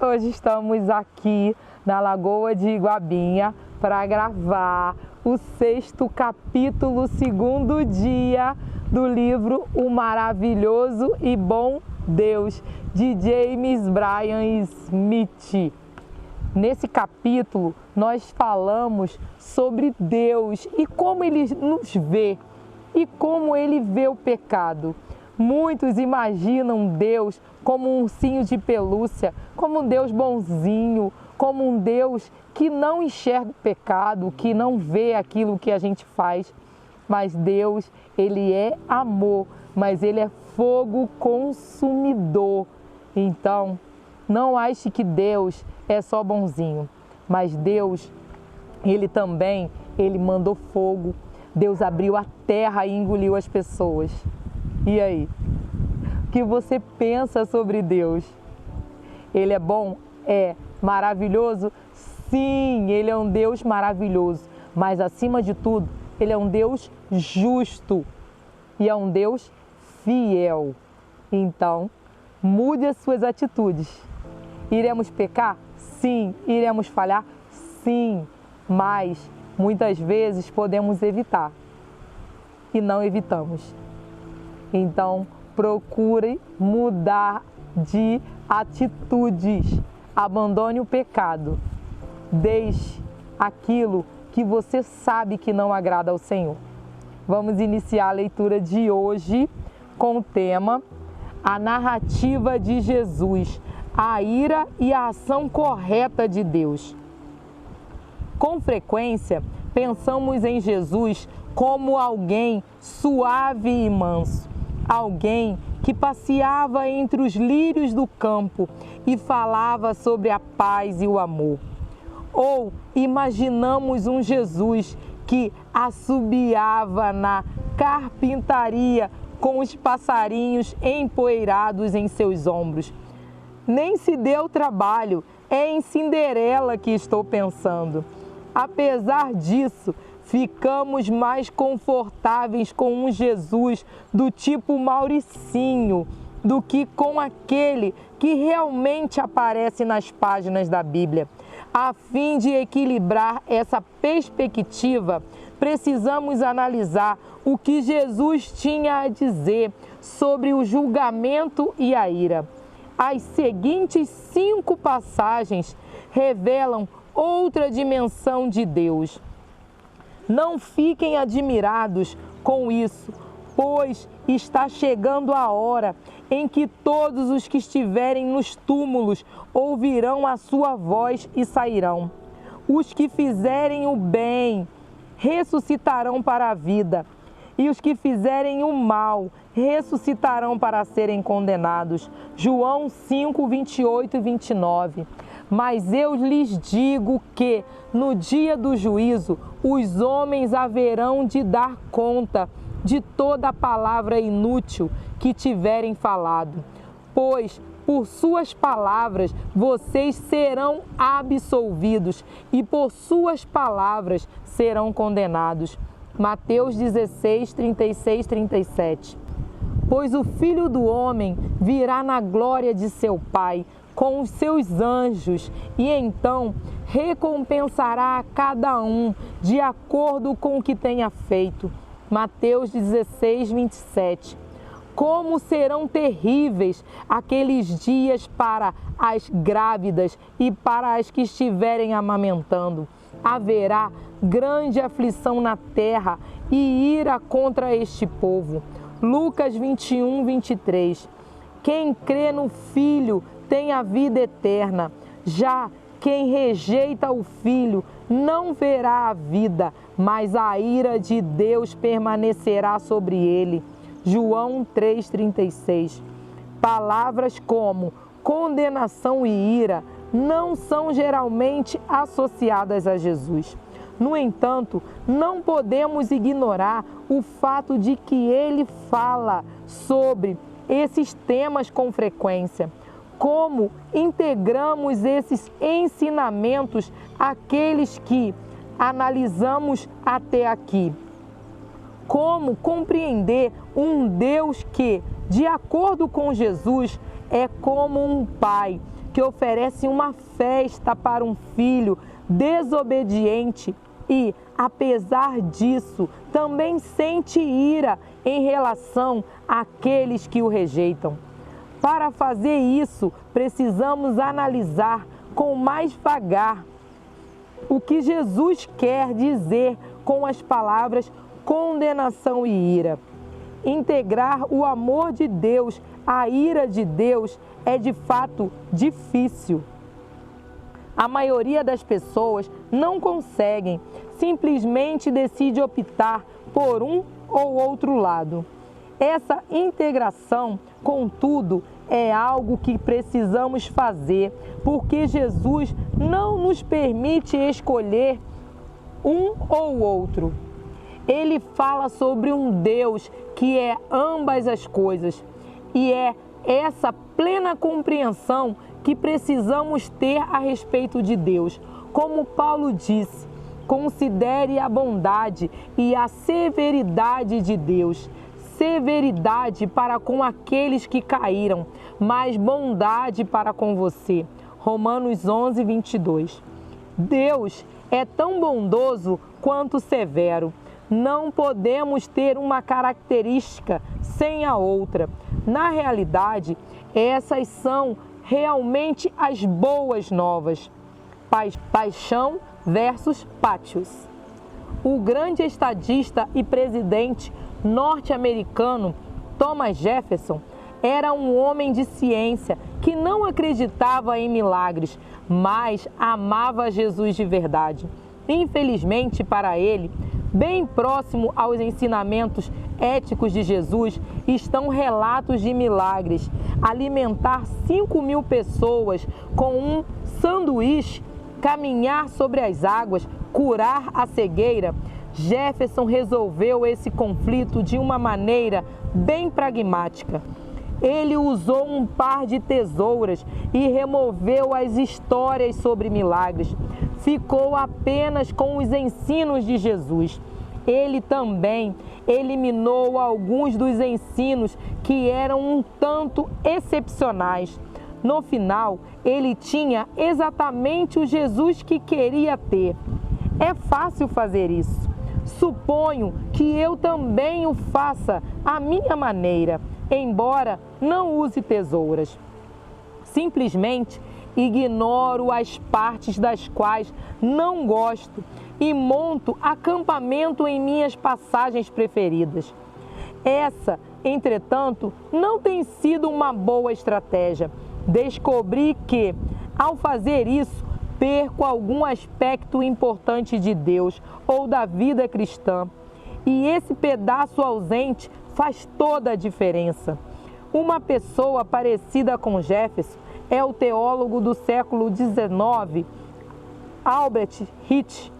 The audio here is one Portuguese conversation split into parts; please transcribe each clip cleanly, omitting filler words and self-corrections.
Hoje estamos aqui na Lagoa de Iguabinha para gravar o 6º capítulo, 2º dia do livro O Maravilhoso e Bom Deus, de James Bryan Smith. Nesse capítulo, nós falamos sobre Deus e como Ele nos vê e como Ele vê o pecado. Muitos imaginam Deus como um ursinho de pelúcia, como um Deus bonzinho, como um Deus que não enxerga o pecado, que não vê aquilo que a gente faz. Mas Deus, Ele é amor, mas Ele é fogo consumidor. Então, não ache que Deus é só bonzinho, mas Deus, Ele mandou fogo. Deus abriu a terra e engoliu as pessoas. E aí? O que você pensa sobre Deus? Ele é bom? É. Maravilhoso? Sim, Ele é um Deus maravilhoso. Mas acima de tudo, Ele é um Deus justo e é um Deus fiel. Então, mude as suas atitudes. Iremos pecar? Sim. Iremos falhar? Sim. Mas muitas vezes podemos evitar e não evitamos. Então, procure mudar de atitudes. Abandone o pecado. Deixe aquilo que você sabe que não agrada ao Senhor. Vamos iniciar a leitura de hoje com o tema A narrativa de Jesus, a ira e a ação correta de Deus. Com frequência, pensamos em Jesus como alguém suave e manso, alguém que passeava entre os lírios do campo e falava sobre a paz e o amor. Ou imaginamos um Jesus que assobiava na carpintaria com os passarinhos empoeirados em seus ombros. Nem se deu trabalho, é em Cinderela que estou pensando. Apesar disso, ficamos mais confortáveis com um Jesus do tipo Mauricinho do que com aquele que realmente aparece nas páginas da Bíblia. A fim de equilibrar essa perspectiva, precisamos analisar o que Jesus tinha a dizer sobre o julgamento e a ira. As seguintes 5 passagens revelam outra dimensão de Deus. Não fiquem admirados com isso, pois está chegando a hora em que todos os que estiverem nos túmulos ouvirão a sua voz e sairão. Os que fizerem o bem ressuscitarão para a vida, e os que fizerem o mal ressuscitarão para serem condenados. João 5, 28 e 29. Mas eu lhes digo que, no dia do juízo, os homens haverão de dar conta de toda a palavra inútil que tiverem falado. Pois, por suas palavras, vocês serão absolvidos e por suas palavras serão condenados. Mateus 16, 36, 37. Pois o Filho do Homem virá na glória de seu Pai, com os seus anjos, e então recompensará a cada um de acordo com o que tenha feito. Mateus 16, 27. Como serão terríveis aqueles dias para as grávidas e para as que estiverem amamentando. Haverá grande aflição na terra e ira contra este povo. Lucas 21, 23. Quem crê no Filho tem a vida eterna. Já quem rejeita o Filho não verá a vida, mas a ira de Deus permanecerá sobre ele. João 3,36. Palavras como condenação e ira não são geralmente associadas a Jesus. No entanto, não podemos ignorar o fato de que ele fala sobre esses temas com frequência. Como integramos esses ensinamentos àqueles que analisamos até aqui? Como compreender um Deus que, de acordo com Jesus, é como um pai que oferece uma festa para um filho desobediente e, apesar disso, também sente ira em relação àqueles que o rejeitam. Para fazer isso, precisamos analisar com mais vagar o que Jesus quer dizer com as palavras condenação e ira. Integrar o amor de Deus à ira de Deus é de fato difícil. A maioria das pessoas não conseguem, simplesmente decide optar por um ou outro lado. Essa integração, contudo, é algo que precisamos fazer, porque Jesus não nos permite escolher um ou outro. Ele fala sobre um Deus que é ambas as coisas, e é essa plena compreensão que precisamos ter a respeito de Deus. Como Paulo disse, considere a bondade e a severidade de Deus. Severidade para com aqueles que caíram, mas bondade para com você. Romanos 11, 22. Deus é tão bondoso quanto severo. Não podemos ter uma característica sem a outra. Na realidade, essas são realmente as boas novas. Paixão versus pátios. O grande estadista e presidente norte-americano Thomas Jefferson era um homem de ciência que não acreditava em milagres, mas amava Jesus de verdade. Infelizmente para ele, bem próximo aos ensinamentos éticos de Jesus, estão relatos de milagres. Alimentar 5.000 pessoas com um sanduíche, caminhar sobre as águas, curar a cegueira. Jefferson resolveu esse conflito de uma maneira bem pragmática. Ele usou um par de tesouras e removeu as histórias sobre milagres. Ficou apenas com os ensinos de Jesus. Ele também eliminou alguns dos ensinos que eram um tanto excepcionais. No final, ele tinha exatamente o Jesus que queria ter. É fácil fazer isso. Suponho que eu também o faça à minha maneira, embora não use tesouras. Simplesmente ignoro as partes das quais não gosto e monto acampamento em minhas passagens preferidas. Essa, entretanto, não tem sido uma boa estratégia. Descobri que, ao fazer isso, perco algum aspecto importante de Deus ou da vida cristã. E esse pedaço ausente faz toda a diferença. Uma pessoa parecida com Jefferson é o teólogo do século XIX, Albert Hitch,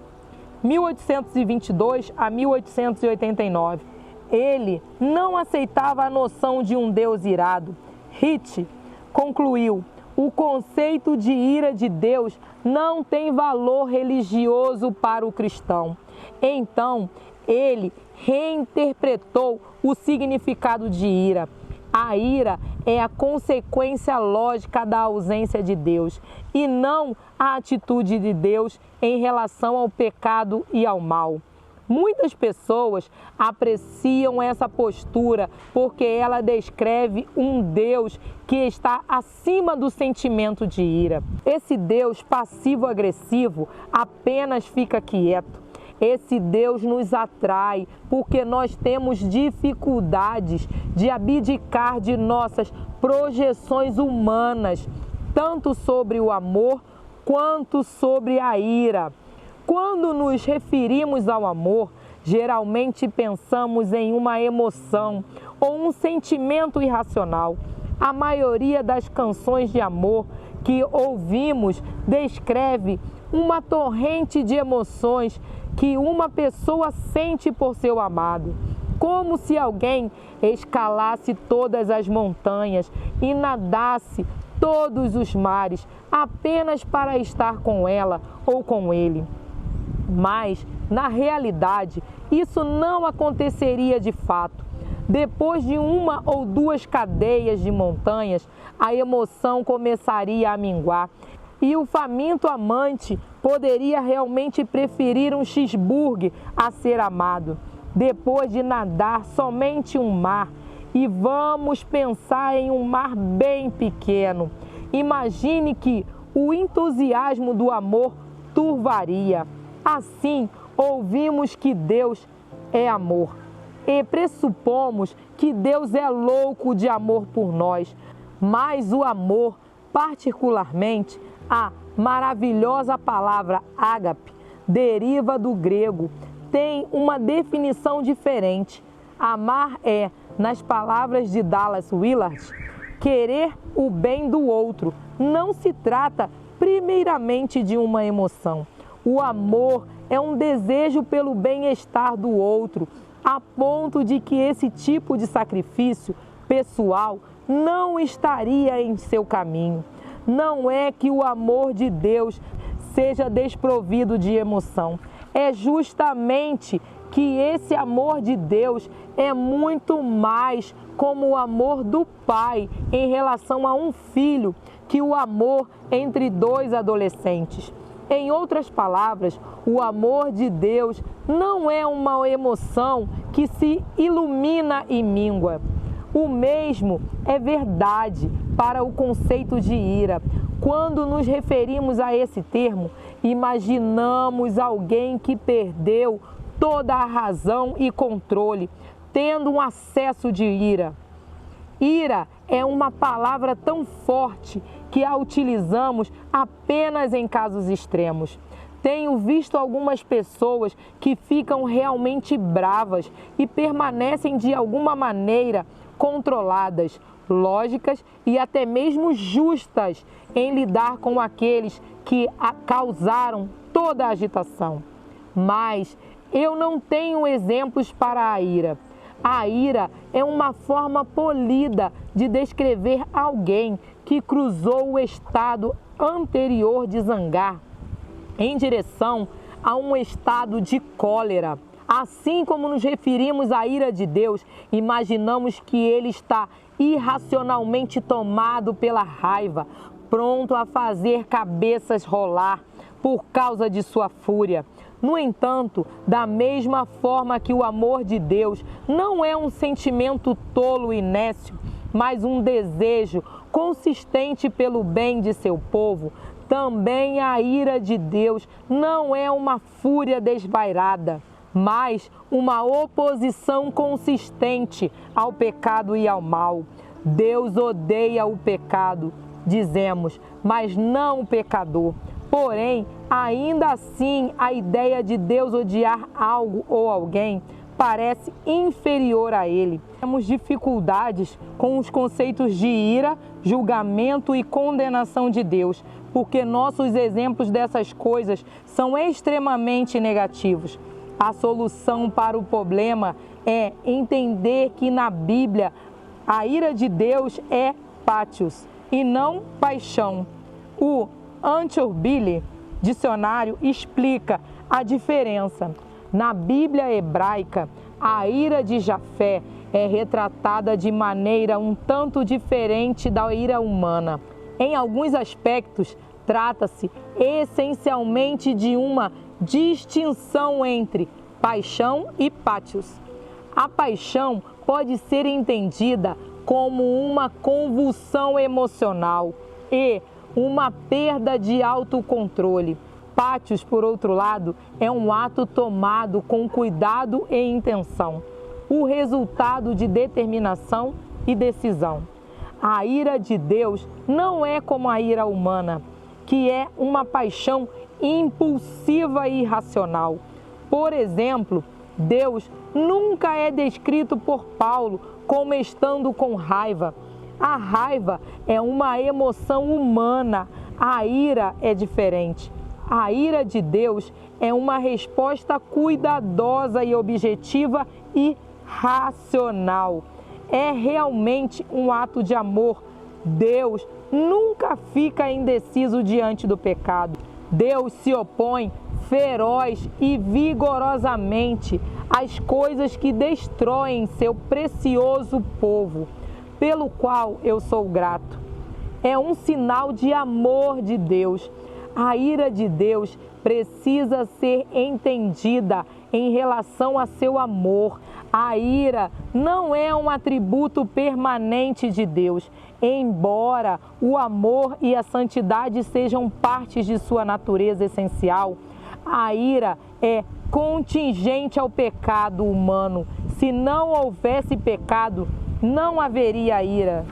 1822 a 1889. Ele não aceitava a noção de um Deus irado. Hitch concluiu: o conceito de ira de Deus não tem valor religioso para o cristão. Então, ele reinterpretou o significado de ira. A ira é a consequência lógica da ausência de Deus e não a atitude de Deus em relação ao pecado e ao mal. Muitas pessoas apreciam essa postura porque ela descreve um Deus que está acima do sentimento de ira. Esse Deus passivo-agressivo apenas fica quieto. Esse Deus nos atrai porque nós temos dificuldades de abdicar de nossas projeções humanas, tanto sobre o amor quanto sobre a ira. Quando nos referimos ao amor, geralmente pensamos em uma emoção ou um sentimento irracional. A maioria das canções de amor que ouvimos descreve uma torrente de emoções que uma pessoa sente por seu amado, como se alguém escalasse todas as montanhas e nadasse todos os mares apenas para estar com ela ou com ele. Mas, na realidade, isso não aconteceria de fato. Depois de uma ou duas cadeias de montanhas, a emoção começaria a minguar e o faminto amante poderia realmente preferir um cheeseburger a ser amado. Depois de nadar somente um mar, e vamos pensar em um mar bem pequeno, imagine que o entusiasmo do amor turvaria. Assim, ouvimos que Deus é amor e pressupomos que Deus é louco de amor por nós, mas o amor, particularmente a maravilhosa palavra ágape, deriva do grego, tem uma definição diferente. Amar é, nas palavras de Dallas Willard, querer o bem do outro. Não se trata primeiramente de uma emoção. O amor é um desejo pelo bem-estar do outro, a ponto de que esse tipo de sacrifício pessoal não estaria em seu caminho. Não é que o amor de Deus seja desprovido de emoção. É justamente que esse amor de Deus é muito mais como o amor do pai em relação a um filho que o amor entre dois adolescentes. Em outras palavras, o amor de Deus não é uma emoção que se ilumina e míngua. O mesmo é verdade para o conceito de ira. Quando nos referimos a esse termo, imaginamos alguém que perdeu toda a razão e controle, tendo um acesso de ira. Ira é uma palavra tão forte que a utilizamos apenas em casos extremos. Tenho visto algumas pessoas que ficam realmente bravas e permanecem de alguma maneira controladas, lógicas e até mesmo justas em lidar com aqueles que causaram toda a agitação. Mas eu não tenho exemplos para a ira. A ira é uma forma polida de descrever alguém que cruzou o estado anterior de zangar em direção a um estado de cólera. Assim como nos referimos à ira de Deus, imaginamos que ele está irracionalmente tomado pela raiva, pronto a fazer cabeças rolar por causa de sua fúria. No entanto, da mesma forma que o amor de Deus não é um sentimento tolo e nécio, mas um desejo consistente pelo bem de seu povo, também a ira de Deus não é uma fúria desvairada, mas uma oposição consistente ao pecado e ao mal. Deus odeia o pecado, dizemos, mas não o pecador. Porém, ainda assim, a ideia de Deus odiar algo ou alguém parece inferior a ele. Temos dificuldades com os conceitos de ira, julgamento e condenação de Deus, porque nossos exemplos dessas coisas são extremamente negativos. A solução para o problema é entender que na Bíblia a ira de Deus é pátios e não paixão. O Anchor-Billy dicionário explica a diferença. Na Bíblia hebraica, a ira de Jafé é retratada de maneira um tanto diferente da ira humana. Em alguns aspectos, trata-se essencialmente de uma distinção entre paixão e pátios. A paixão pode ser entendida como uma convulsão emocional e uma perda de autocontrole. Pátios, por outro lado, é um ato tomado com cuidado e intenção, o resultado de determinação e decisão. A ira de Deus não é como a ira humana, que é uma paixão impulsiva e irracional. Por exemplo, Deus nunca é descrito por Paulo como estando com raiva. A raiva é uma emoção humana, a ira é diferente. A ira de Deus é uma resposta cuidadosa e objetiva e racional. É realmente um ato de amor. Deus nunca fica indeciso diante do pecado. Deus se opõe feroz e vigorosamente as coisas que destroem seu precioso povo, pelo qual eu sou grato. É um sinal de amor de Deus. A ira de Deus precisa ser entendida em relação a seu amor. A ira não é um atributo permanente de Deus, embora o amor e a santidade sejam partes de sua natureza essencial. A ira é contingente ao pecado humano. Se não houvesse pecado, não haveria ira.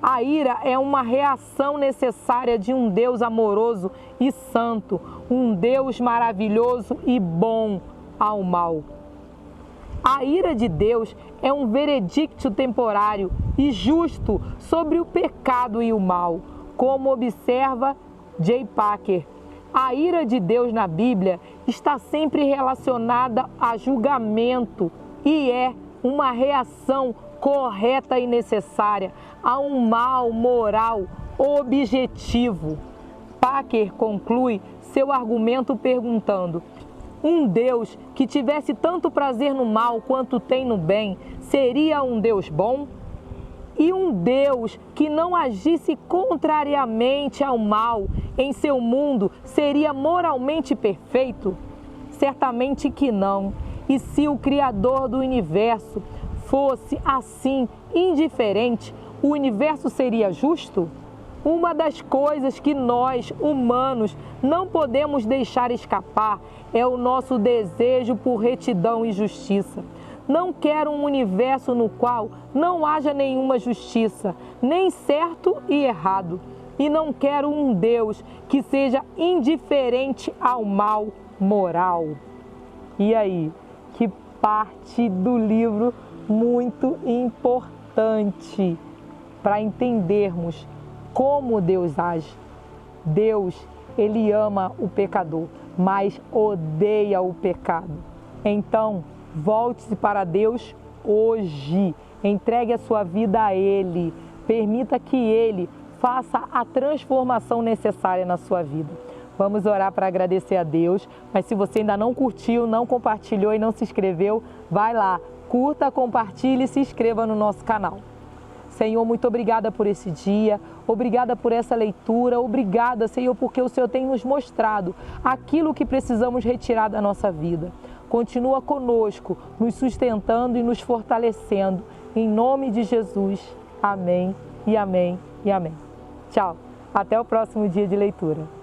A ira é uma reação necessária de um Deus amoroso e santo, um Deus maravilhoso e bom ao mal. A ira de Deus é um veredicto temporário e justo sobre o pecado e o mal, como observa J. Packer. A ira de Deus na Bíblia está sempre relacionada a julgamento e é uma reação correta e necessária a um mal moral objetivo. Packer conclui seu argumento perguntando: um Deus que tivesse tanto prazer no mal quanto tem no bem, seria um Deus bom? E um Deus que não agisse contrariamente ao mal em seu mundo seria moralmente perfeito? Certamente que não. E se o Criador do universo fosse assim indiferente, o universo seria justo? Uma das coisas que nós, humanos, não podemos deixar escapar é o nosso desejo por retidão e justiça. Não quero um universo no qual não haja nenhuma justiça, nem certo e errado. E não quero um Deus que seja indiferente ao mal moral. E aí, que parte do livro muito importante para entendermos como Deus age. Deus, Ele ama o pecador, mas odeia o pecado. Então, volte-se para Deus hoje. Entregue a sua vida a Ele. Permita que Ele faça a transformação necessária na sua vida. Vamos orar para agradecer a Deus. Mas se você ainda não curtiu, não compartilhou e não se inscreveu, vai lá, curta, compartilhe e se inscreva no nosso canal. Senhor, muito obrigada por esse dia, obrigada por essa leitura, obrigada, Senhor, porque o Senhor tem nos mostrado aquilo que precisamos retirar da nossa vida. Continua conosco, nos sustentando e nos fortalecendo. Em nome de Jesus. Amém e amém e amém. Tchau. Até o próximo dia de leitura.